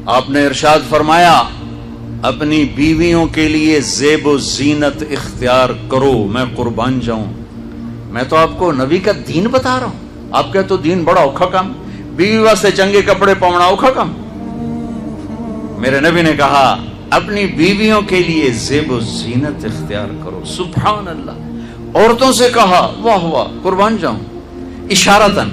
آپ نے ارشاد فرمایا اپنی بیویوں کے لیے زیب و زینت اختیار کرو، میں قربان جاؤں۔ میں تو آپ کو نبی کا دین بتا رہا ہوں، آپ کا تو دین بڑا اوکھا کام، بیوی واسطے چنگے کپڑے پاؤنا اوکھا کام۔ میرے نبی نے کہا اپنی بیویوں کے لیے زیب و زینت اختیار کرو۔ سبحان اللہ۔ عورتوں سے کہا، واہ واہ، قربان جاؤں، اشارتاً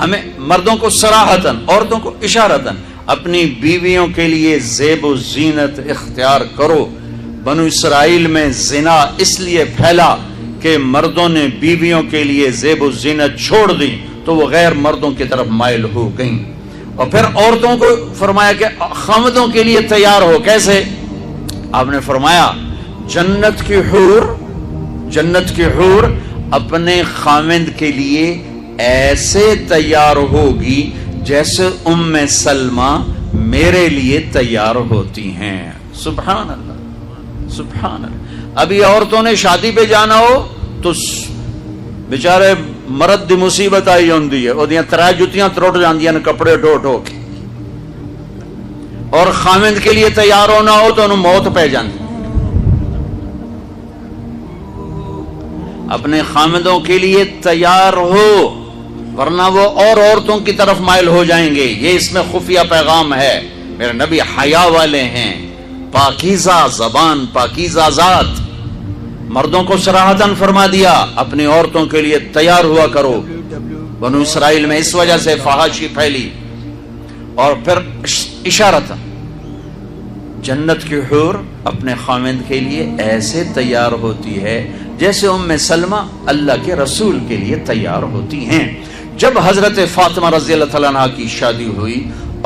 ہمیں مردوں کو صراحتاً، عورتوں کو اشارتاً، اپنی بیویوں کے لیے زیب و زینت اختیار کرو۔ بنو اسرائیل میں زنا اس لیے پھیلا کہ مردوں نے بیویوں کے لیے زیب و زینت چھوڑ دی تو وہ غیر مردوں کی طرف مائل ہو گئیں، اور پھر عورتوں کو فرمایا کہ خامدوں کے لیے تیار ہو۔ کیسے؟ آپ نے فرمایا جنت کی حور اپنے خامد کے لیے ایسے تیار ہوگی جیسے ام سلمہ میرے لیے تیار ہوتی ہیں۔ سبحان اللہ، سبحان اللہ۔ ابھی عورتوں نے شادی پہ جانا ہو تو بیچارے مرد دی مصیبت آئی ہوندی ہے، اودیاں ترے جتیاں ترٹ جاندیاں نے کپڑے ڈھو ڈھو کے، اور خامد کے لیے تیار ہونا ہو تو انہوں موت پہ جاندی۔ اپنے خامدوں کے لیے تیار ہو ورنہ وہ اور عورتوں کی طرف مائل ہو جائیں گے۔ یہ اس میں خفیہ پیغام ہے۔ میرے نبی حیا والے ہیں، پاکیزہ زبان، پاکیزہ ذات۔ مردوں کو صراحتاً فرما دیا اپنی عورتوں کے لیے تیار ہوا کرو۔ بنو اسرائیل میں اس وجہ سے فحاشی پھیلی۔ اور پھر اشارتاً جنت کی حور اپنے خامد کے لیے ایسے تیار ہوتی ہے جیسے ام سلمہ اللہ کے رسول کے لیے تیار ہوتی ہیں۔ جب حضرت فاطمہ رضی اللہ تعالیٰ عنہ کی شادی ہوئی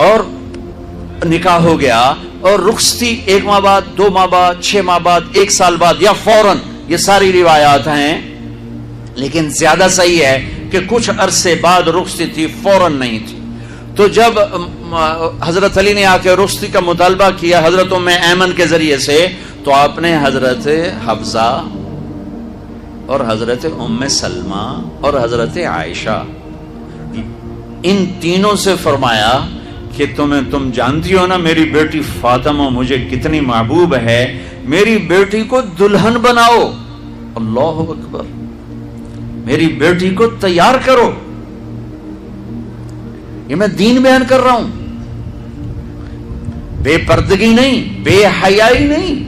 اور نکاح ہو گیا اور رخصتی 1 ماہ بعد، 2 ماہ بعد، 6 ماہ بعد، 1 سال بعد یا فوراً، یہ ساری روایات ہیں، لیکن زیادہ صحیح ہے کہ کچھ عرصے بعد رخصتی تھی، فوراً نہیں تھی۔ تو جب حضرت علی نے آ کے رخصتی کا مطالبہ کیا حضرت ام ایمن کے ذریعے سے، تو آپ نے حضرت حفصہ اور حضرت ام سلمہ اور حضرت عائشہ ان تینوں سے فرمایا کہ تم جانتی ہو نا میری بیٹی فاطمہ مجھے کتنی محبوب ہے، میری بیٹی کو دلہن بناؤ۔ اللہ اکبر، میری بیٹی کو تیار کرو۔ یہ میں دین بیان کر رہا ہوں، بے پردگی نہیں، بے حیائی نہیں،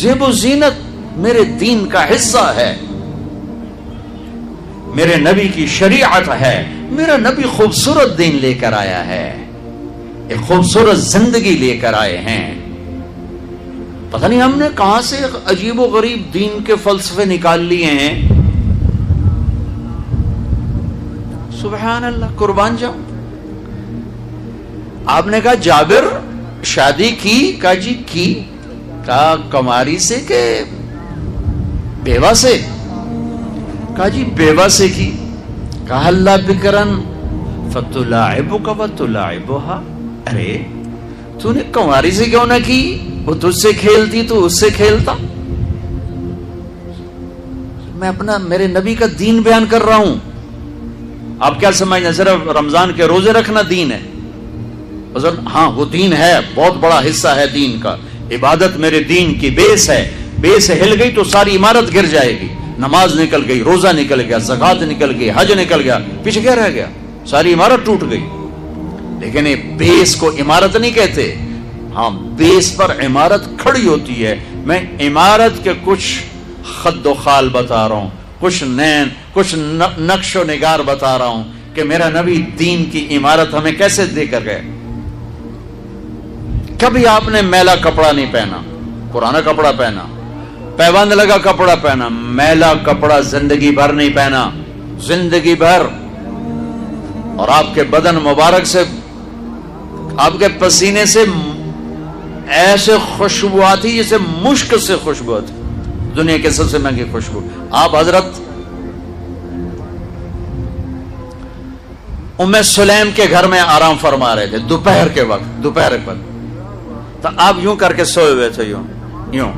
زیب و زینت میرے دین کا حصہ ہے، میرے نبی کی شریعت ہے۔ میرا نبی خوبصورت دین لے کر آیا ہے، ایک خوبصورت زندگی لے کر آئے ہیں۔ پتہ نہیں ہم نے کہاں سے عجیب و غریب دین کے فلسفے نکال لیے ہیں۔ سبحان اللہ، قربان جاؤں۔ آپ نے کہا جابر شادی کی؟ کہا جی کی۔ کہا کماری سے کہ بیوہ سے؟ کہا جی بیوہ سے کی۔ کہا اللہ بکرن فتلاعبک وتلاعبها، ارے تو نے کماری سے کیوں نہ کی؟ وہ تجھ سے کھیلتی تو اس سے کھیلتا۔ میں اپنا میرے نبی کا دین بیان کر رہا ہوں۔ آپ کیا سمجھنا صرف رمضان کے روزے رکھنا دین ہے؟ ہاں وہ دین ہے، بہت بڑا حصہ ہے دین کا۔ عبادت میرے دین کی بیس ہے، بیس ہل گئی تو ساری عمارت گر جائے گی۔ نماز نکل گئی، روزہ نکل گیا، زکوٰۃ نکل گئی، حج نکل گیا، پیچھے کیا رہ گیا؟ ساری عمارت ٹوٹ گئی۔ لیکن یہ بیس کو عمارت نہیں کہتے، ہاں بیس پر عمارت کھڑی ہوتی ہے۔ میں عمارت کے کچھ خد و خال بتا رہا ہوں، کچھ نقش و نگار بتا رہا ہوں کہ میرا نبی دین کی عمارت ہمیں کیسے دے کر گئے۔ کبھی آپ نے میلا کپڑا نہیں پہنا، پرانا کپڑا پہنا، پیبند لگا کپڑا پہنا، میلا کپڑا زندگی بھر نہیں پہنا، زندگی بھر۔ اور آپ کے بدن مبارک سے، آپ کے پسینے سے ایسے خوشبو آتی جیسے مشک سے خوشبو آتی، دنیا کے سب سے مہنگی خوشبو۔ آپ حضرت ام سلیم کے گھر میں آرام فرما رہے تھے دوپہر کے وقت، تو آپ یوں کر کے سوئے ہوئے تھے، یوں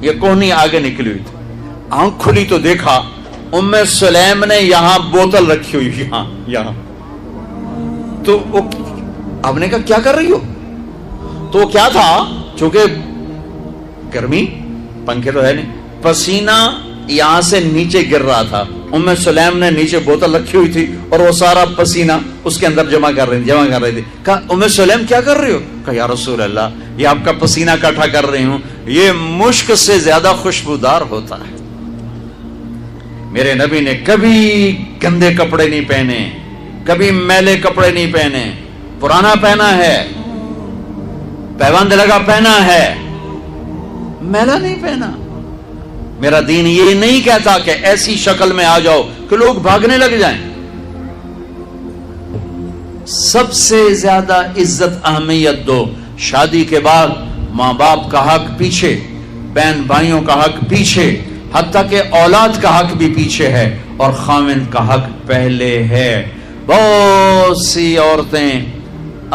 یہ کونی آگے نکلی ہوئی تھی۔ آنکھ کھلی تو دیکھا ام سلیم نے یہاں بوتل رکھی ہوئی، یہاں تو آپ نے کہا کیا کر رہی ہو؟ تو کیا تھا، چونکہ گرمی، پنکھے تو ہے نہیں، پسینہ یہاں سے نیچے گر رہا تھا. ام سلیم نے نیچے بوتل رکھی ہوئی تھی اور وہ سارا پسینہ اس کے اندر جمع کر رہی تھی. کہا ام سلیم کیا کر رہی ہو؟ کہا یا رسول اللہ یہ آپ کا پسینہ اکٹھا کر رہی ہوں، یہ مشک سے زیادہ خوشبودار ہوتا ہے. میرے نبی نے کبھی گندے کپڑے نہیں پہنے، کبھی میلے کپڑے نہیں پہنے، پرانا پہنا ہے، پیوند لگا پہنا ہے، میلا نہیں پہنا. میرا دین یہ نہیں کہتا کہ ایسی شکل میں آ جاؤ کہ لوگ بھاگنے لگ جائیں. سب سے زیادہ عزت اہمیت دو. شادی کے بعد ماں باپ کا حق پیچھے، بہن بھائیوں کا حق پیچھے، حتیٰ کہ اولاد کا حق بھی پیچھے ہے اور خاوند کا حق پہلے ہے. بہت سی عورتیں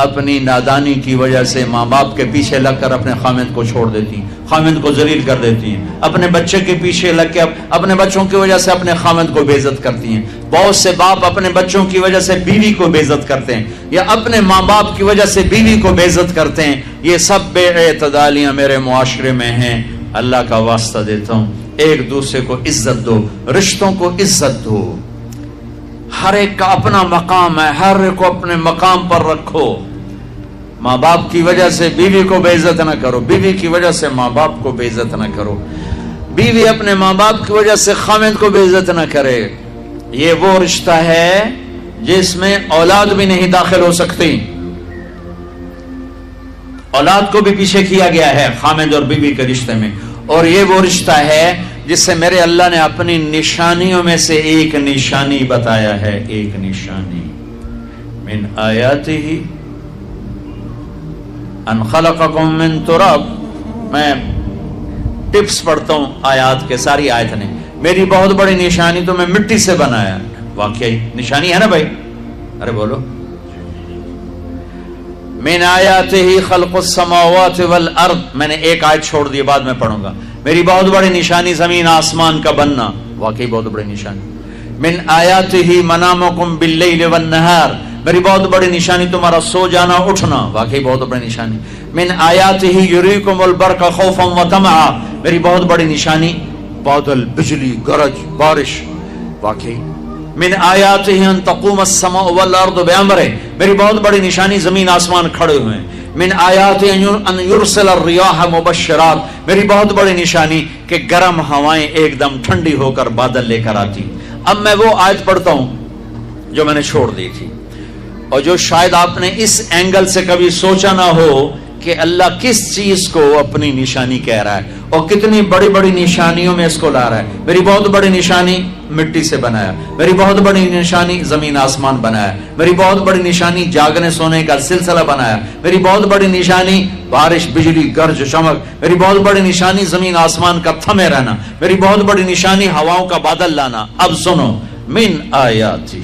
اپنی نادانی کی وجہ سے ماں باپ کے پیچھے لگ کر اپنے خاوند کو چھوڑ دیتی ہیں، خاوند کو ذلیل کر دیتی ہیں. اپنے بچے کے پیچھے لگ کے اپنے بچوں کی وجہ سے اپنے خاوند کو بے عزت کرتی ہیں. بہت سے باپ اپنے بچوں کی وجہ سے بیوی کو بے عزت کرتے ہیں، یا اپنے ماں باپ کی وجہ سے بیوی کو بے عزت کرتے ہیں. یہ سب بے اعتدالیاں میرے معاشرے میں ہیں. اللہ کا واسطہ دیتا ہوں، ایک دوسرے کو عزت دو، رشتوں کو عزت دو. ہر ایک کا اپنا مقام ہے، ہر ایک کو اپنے مقام پر رکھو. ماں باپ کی وجہ سے بیوی کو بے عزت نہ کرو، بیوی کی وجہ سے ماں باپ کو بے عزت نہ کرو، بیوی اپنے ماں باپ کی وجہ سے خاوند کو بے عزت نہ کرے. یہ وہ رشتہ ہے جس میں اولاد بھی نہیں داخل ہو سکتی. اولاد کو بھی پیچھے کیا گیا ہے خاوند اور بیوی کے رشتے میں. اور یہ وہ رشتہ ہے جس سے میرے اللہ نے اپنی نشانیوں میں سے ایک نشانی بتایا ہے. ایک نشانی، من آیاتہ ان خلقکم من تراب. میں ٹپس پڑھتا ہوں آیات کے، ساری آیت نے. میری بہت بڑی نشانی تو میں مٹی سے بنایا. واقعی نشانی ہے نا بھائی؟ ارے بولو. من آیاتہ خلق السماوات والارض. میں نے ایک آیت چھوڑ دی، بعد میں پڑھوں گا. میری بہت بڑی نشانی زمین آسمان کا بننا. واقعی بہت بڑی نشانی. من آیاتہ منامکم باللیل والنہار. میری بہت بڑی نشانی تمہارا سو جانا اٹھنا. واقعی بہت بڑی نشانی. من آیاتہ یریکم البرق خوفا وطمعا. میری بہت بڑی نشانی بادل، بجلی، گرج، بارش. واقعی. من آیاتہ ان تقوم السماء والارض بامرہ. میری بہت بڑی نشانی زمین آسمان کھڑے ہوئے ہیں. من آیاتہ ان یرسل الریاح مبشرات. میری بہت بڑی نشانی کہ گرم ہوائیں ایک دم ٹھنڈی ہو کر بادل لے کر آتی. اب میں وہ آیت پڑھتا ہوں جو میں نے چھوڑ دی تھی، اور جو شاید آپ نے اس اینگل سے کبھی سوچا نہ ہو کہ اللہ کس چیز کو اپنی نشانی کہہ رہا ہے اور کتنی بڑی بڑی نشانیوں میں اس کو لا رہا ہے. میری بہت بڑی نشانی مٹی سے بنایا، میری بہت بڑی نشانی زمین آسمان بنایا، میری بہت بڑی نشانی جاگنے سونے کا سلسلہ بنایا، میری بہت بڑی نشانی بارش، بجلی، گرج، چمک، میری بہت بڑی نشانی زمین آسمان کا تھمے رہنا، میری بہت بڑی نشانی ہواؤں کا بادل لانا. اب سنو، من آیاتی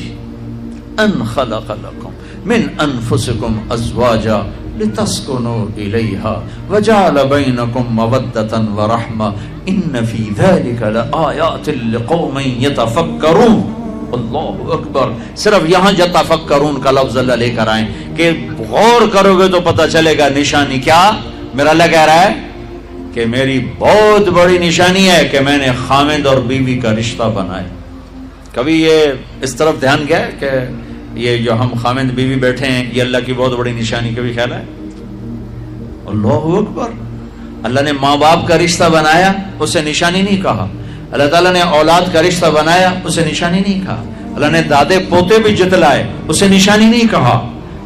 ان خلق لکم من انفسکم ازواجا لتسکنوا الیہا وجعل بینکم مودۃ ورحمہ ان فی ذلک لآیات لقوم یتفکرون. اللہ اکبر. صرف یہاں یتفکرون کا لفظ اللہ لے کر آئیں کہ غور کرو گے تو پتہ چلے گا نشانی کیا. میرا اللہ کہہ رہا ہے کہ میری بہت بڑی نشانی ہے کہ میں نے خاوند اور بیوی کا رشتہ بنایا. کبھی یہ اس طرف دھیان گیا ہے کہ یہ جو ہم خاوند بیوی بیٹھے ہیں یہ اللہ کی بہت بڑی نشانی؟ کبھی خیال ہے؟ اللہ اکبر. اللہ نے ماں باپ کا رشتہ بنایا، اسے نشانی نہیں کہا. اللہ تعالیٰ نے اولاد کا رشتہ بنایا، اسے نشانی نہیں کہا. اللہ نے دادے پوتے بھی جتلائے، اسے نشانی نہیں کہا.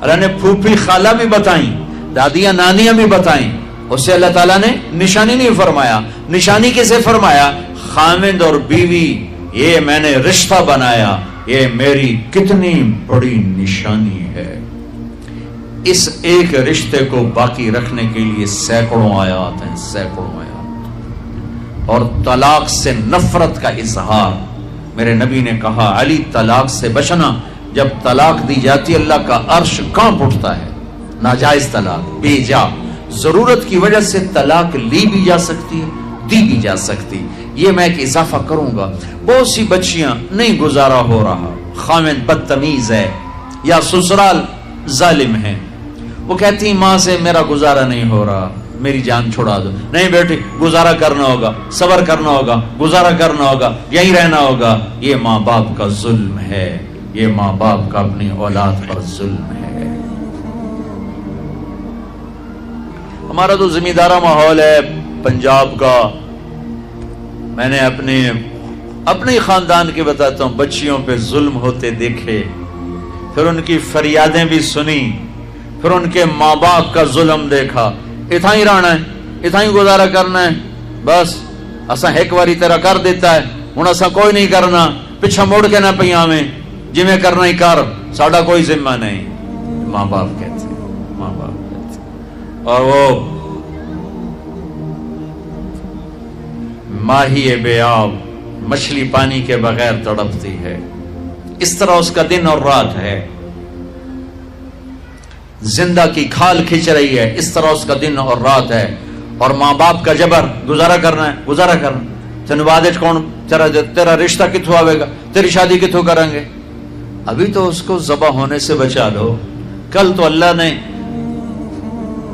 اللہ نے پھوپھی خالہ بھی بتائیں، دادیاں نانیاں بھی بتائیں، اسے اللہ تعالیٰ نے نشانی نہیں فرمایا. نشانی کسے فرمایا؟ خاوند اور بیوی، یہ میں نے رشتہ بنایا، یہ میری کتنی بڑی نشانی ہے. اس ایک رشتے کو باقی رکھنے کے لیے سینکڑوں آیات ہیں، سینکڑوں آیات. اور طلاق سے نفرت کا اظہار. میرے نبی نے کہا علی طلاق سے بچنا. جب طلاق دی جاتی اللہ کا عرش کانپ اٹھتا ہے. ناجائز طلاق، بے جا، ضرورت کی وجہ سے طلاق لی بھی جا سکتی ہے، دی بھی جا سکتی. یہ میں ایک اضافہ کروں گا. بہت سی بچیاں نہیں گزارا ہو رہا، خاوند بدتمیز ہے یا سسرال ظالم ہے، وہ کہتی ماں سے میرا گزارا نہیں ہو رہا، میری جان چھڑا دو. نہیں بیٹی، گزارا کرنا ہوگا، صبر کرنا ہوگا، گزارا کرنا ہوگا، یہیں رہنا ہوگا. یہ ماں باپ کا ظلم ہے، یہ ماں باپ کا اپنی اولاد پر ظلم ہے. ہمارا تو زمیندارہ ماحول ہے پنجاب کا. میں نے اپنے خاندان کے بتاتا ہوں، بچیوں پہ ظلم ہوتے دیکھے، پھر ان کی فریادیں بھی سنی، پھر ان کے ماں باپ کا ظلم دیکھا. اتنا ہی رہنا ہے، اتنا ہی گزارا کرنا ہے، بس اسا ایک باری تیرا کر دیتا ہے، ہوں اسا کوئی نہیں کرنا، پیچھا موڑ کے نہ پیا میں، جی میں کرنا ہی کر، ساڈا کوئی ذمہ نہیں. ماں باپ کہتے ہیں، ماں باپ کہتے ہیں. اور وہ ماہی بے آب مچھلی پانی کے بغیر تڑپتی ہے، اس طرح اس کا دن اور رات ہے. زندہ کی کھال کھچ رہی ہے، اس طرح اس کا دن اور رات ہے. اور ماں باپ کا جبر، گزارا کرنا ہے، گزارا کرنا. تینوں بعد کون تیرا رشتہ کتوں آئے گا، تیری شادی کتوں کریں گے. ابھی تو اس کو ذبح ہونے سے بچا لو. کل تو اللہ نے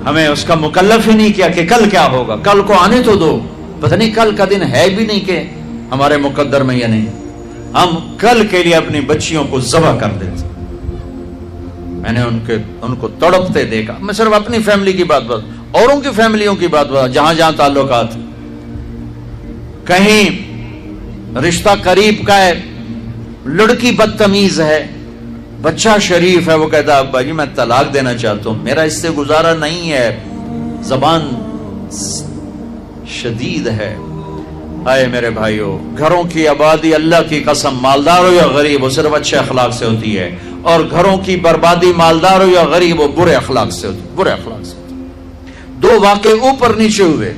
ہمیں اس کا مکلف ہی نہیں کیا کہ کل کیا ہوگا، کل کو آنے تو دو. پتہ نہیں کل کا دن ہے بھی نہیں کہ ہمارے مقدر میں یا نہیں. ہم کل کے لیے اپنی بچیوں کو ذبح کر دیتے. میں نے ان کو تڑپتے دیکھا. میں صرف اپنی فیملی کی بات اوروں کی فیملیوں کی بات جہاں جہاں تعلقات. کہیں رشتہ قریب کا ہے، لڑکی بدتمیز ہے، بچہ شریف ہے، وہ کہتا ہے ابا جی میں طلاق دینا چاہتا ہوں، میرا اس سے گزارا نہیں ہے، زبان شدید ہے. آئے میرے بھائیو، گھروں کی آبادی اللہ کی قسم، مالدار ہو یا غریب ہو، صرف اچھے اخلاق سے ہوتی ہے. اور گھروں کی بربادی مالدار ہو یا غریب ہو، برے اخلاق سے ہوتی ہے، برے اخلاق سے. دو واقعے اوپر نیچے ہوئے.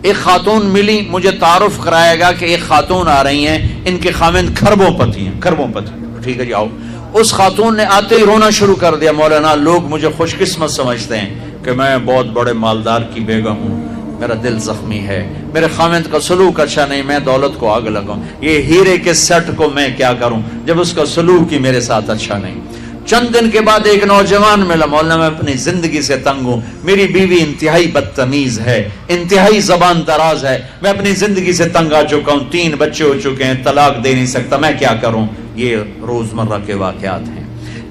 ایک خاتون ملی، مجھے تعارف کرایا گا کہ ایک خاتون آ رہی ہیں، ان کے خاوند کھربوں پتی ہیں، کھربوں پتی. ٹھیک ہے جی آؤ. اس خاتون نے آتے ہی رونا شروع کر دیا. مولانا لوگ مجھے خوش قسمت سمجھتے ہیں کہ میں بہت بڑے مالدار کی بیگم ہوں، میرا دل زخمی ہے، میرے خاوند کا سلوک اچھا نہیں، میں دولت کو آگ لگاؤں، یہ ہیرے کے سیٹ کو میں کیا کروں جب اس کا سلوک ہی میرے ساتھ اچھا نہیں. چند دن کے بعد ایک نوجوان ملا. مولانا میں اپنی زندگی سے تنگ ہوں، میری بیوی انتہائی بدتمیز ہے، انتہائی زبان دراز ہے، میں اپنی زندگی سے تنگ آ چکا ہوں، 3 بچے ہو چکے ہیں، طلاق دے نہیں سکتا، میں کیا کروں. یہ روزمرہ کے واقعات ہیں.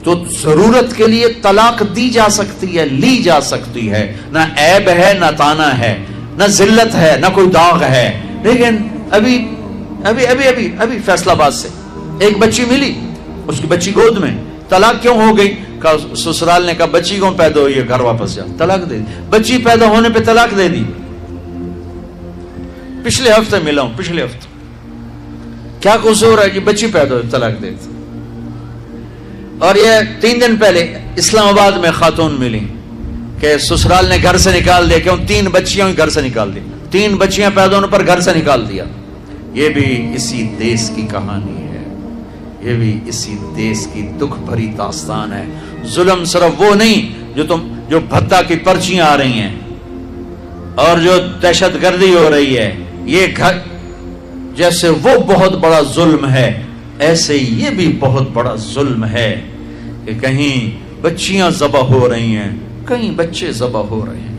تو ضرورت کے لیے طلاق دی جا سکتی ہے، لی جا سکتی ہے، نہ عیب ہے، نہ تانا ہے، نہ ذلت ہے، نہ کوئی داغ ہے. لیکن ابھی فیصل آباد سے ایک بچی ملی، اس کی بچی گود میں. طلاق کیوں ہو گئی؟ سسرال نے کہا بچی کیوں پیدا ہوئی ہے، گھر واپس جا. طلاق دے دی. بچی پیدا ہونے پہ طلاق دے دی. پچھلے ہفتے ملا ہوں، پچھلے ہفتے. کیا قصور ہے کہ بچی پیدا ہوئی طلاق دے دی. اور یہ 3 دن پہلے اسلام آباد میں خاتون ملی کہ سسرال نے گھر سے نکال دیا، کیوں 3 بچیاں گھر سے نکال دی، 3 بچیاں پیدا ہونے پر گھر سے نکال دیا. یہ بھی اسی دیس کی کہانی ہے، یہ بھی اسی دیس کی دکھ بھری داستان ہے. ظلم صرف وہ نہیں جو بھتہ کی پرچیاں آ رہی ہیں اور جو دہشت گردی ہو رہی ہے، یہ گھر جیسے وہ بہت بڑا ظلم ہے، ایسے یہ بھی بہت بڑا ظلم ہے کہ کہیں بچیاں ذبح ہو رہی ہیں، کہیں بچے ذبح ہو رہے ہیں.